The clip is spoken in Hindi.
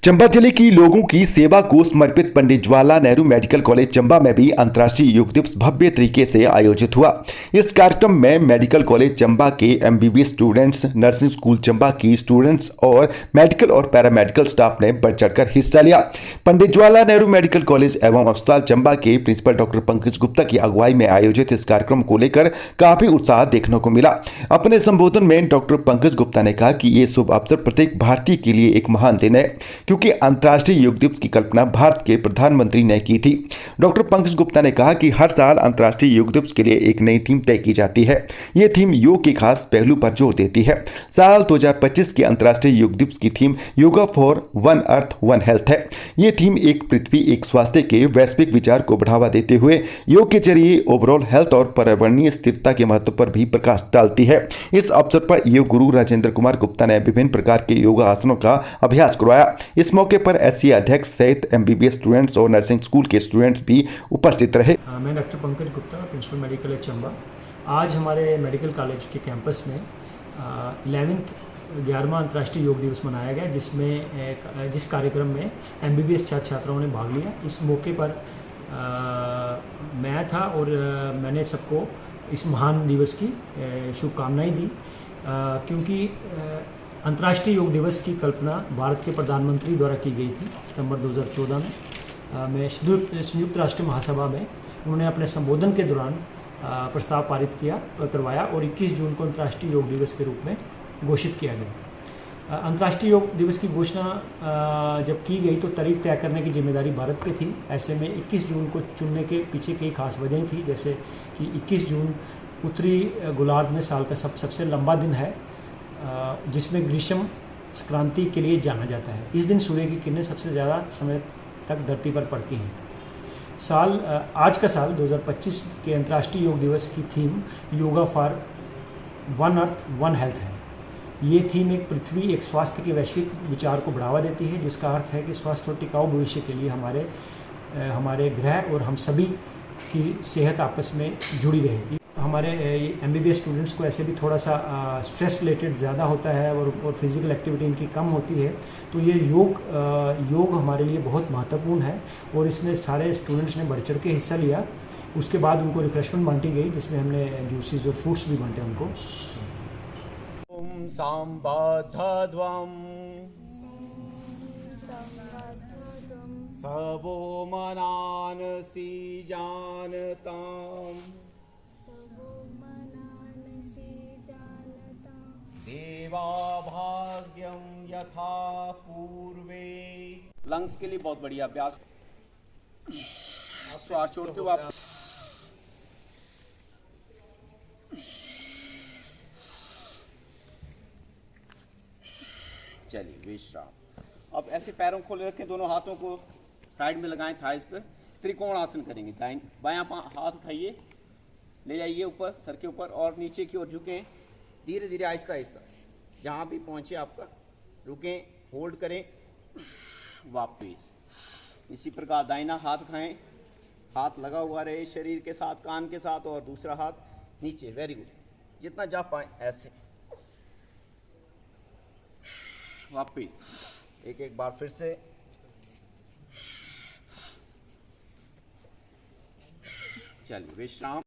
चंबा जिले की लोगों की सेवा को समर्पित पंडित जवाहरलाल नेहरू मेडिकल कॉलेज चंबा में भी अंतर्राष्ट्रीय योग दिवस भव्य तरीके से आयोजित हुआ। इस कार्यक्रम में मेडिकल कॉलेज चंबा के MBBS students, nursing school Chamba की स्टूडेंट्स और मेडिकल और पैरामेडिकल स्टाफ ने बढ़ चढ़कर हिस्सा लिया। पंडित जवाहरलाल नेहरू मेडिकल कॉलेज एवं अस्पताल चंबा के प्रिंसिपल डॉक्टर पंकज गुप्ता की अगुवाई में आयोजित इस कार्यक्रम को लेकर काफी उत्साह देखने को मिला। अपने संबोधन में डॉक्टर पंकज गुप्ता ने कहा कि ये शुभ अवसर प्रत्येक भारतीय के लिए एक महान दिन है, क्योंकि अंतर्राष्ट्रीय योग दिवस की कल्पना भारत के प्रधानमंत्री ने की थी। डॉक्टर पंकज गुप्ता ने कहा कि हर साल अंतर्राष्ट्रीय योग दिवस के लिए एक नई थीम तय की जाती है। ये थीम योग के खास पहलू पर जोर देती है। साल 2025 के अंतर्राष्ट्रीय योग दिवस की theme yoga for one earth one health है। ये थीम एक पृथ्वी एक स्वास्थ्य के वैश्विक विचार को बढ़ावा देते हुए योग के जरिए ओवरऑल हेल्थ और पर्यावरणीय स्थिरता के महत्व पर भी प्रकाश डालती है। इस अवसर पर योग गुरु राजेंद्र कुमार गुप्ता ने विभिन्न प्रकार के योगा आसनों का अभ्यास करवाया। इस मौके पर एससी अध्यक्ष सहित एमबीबीएस स्टूडेंट्स और नर्सिंग स्कूल के स्टूडेंट्स भी उपस्थित रहे। मैं doctor Pankaj Gupta, principal medical college Chamba. आज हमारे मेडिकल कॉलेज के कैंपस में 11वां अंतर्राष्ट्रीय योग दिवस मनाया गया, जिस कार्यक्रम में एमबीबीएस छात्र छात्राओं ने भाग लिया। इस मौके पर मैं था और मैंने सबको इस महान दिवस की शुभकामनाएं दी, क्योंकि अंतर्राष्ट्रीय योग दिवस की कल्पना भारत के प्रधानमंत्री द्वारा की गई थी सितंबर 2014 में संयुक्त राष्ट्र महासभा में। उन्होंने अपने संबोधन के दौरान प्रस्ताव पारित करवाया और 21 जून को अंतर्राष्ट्रीय योग दिवस के रूप में घोषित किया गया। अंतर्राष्ट्रीय योग दिवस की घोषणा जब की गई तो तारीख तय करने की जिम्मेदारी भारत पे थी। ऐसे में 21 जून को चुनने के पीछे कई खास वजहें थी, जैसे कि 21 जून उत्तरी गोलार्ध में साल का सबसे लंबा दिन है, जिसमें ग्रीष्म संक्रांति के लिए जाना जाता है। इस दिन सूर्य की किरणें सबसे ज़्यादा समय तक धरती पर पड़ती हैं। आज का साल 2025 के अंतर्राष्ट्रीय योग दिवस की theme yoga for one earth one health है। ये थीम एक पृथ्वी एक स्वास्थ्य के वैश्विक विचार को बढ़ावा देती है, जिसका अर्थ है कि स्वस्थ और टिकाऊ भविष्य के लिए हमारे ग्रह और हम सभी की सेहत आपस में जुड़ी रहे। हमारे एमबीबीएस स्टूडेंट्स को ऐसे भी थोड़ा सा स्ट्रेस रिलेटेड ज़्यादा होता है और फिजिकल एक्टिविटी इनकी कम होती है, तो ये योग हमारे लिए बहुत महत्वपूर्ण है और इसमें सारे स्टूडेंट्स ने बढ़ चढ़ के हिस्सा लिया। उसके बाद उनको रिफ्रेशमेंट बांटी गई, जिसमें हमने जूसेस और फ्रूट्स भी बांटे उनको। सबो मनानसि जानताम् देवा भाग्यम यथा पूर्वे। लंग्स के लिए बहुत बढ़िया अभ्यास। श्वास छोड़ते हुए आप चलिए विश्राम। अब ऐसे पैरों खोले रखें, दोनों हाथों को साइड में लगाएं, थाइस पे त्रिकोण आसन करेंगे। बायां हाथ उठाइए, ले जाइए ऊपर सर के ऊपर और नीचे की ओर झुकें। धीरे धीरे आहिस्ता आहिस्ता जहाँ भी पहुँचे आपका रुकें, होल्ड करें, वापस। इसी प्रकार दाहिना हाथ उठाएं, हाथ लगा हुआ रहे शरीर के साथ, कान के साथ, और दूसरा हाथ नीचे। वेरी गुड, जितना जा पाए ऐसे वापस। एक बार फिर से चलिए विश्राम।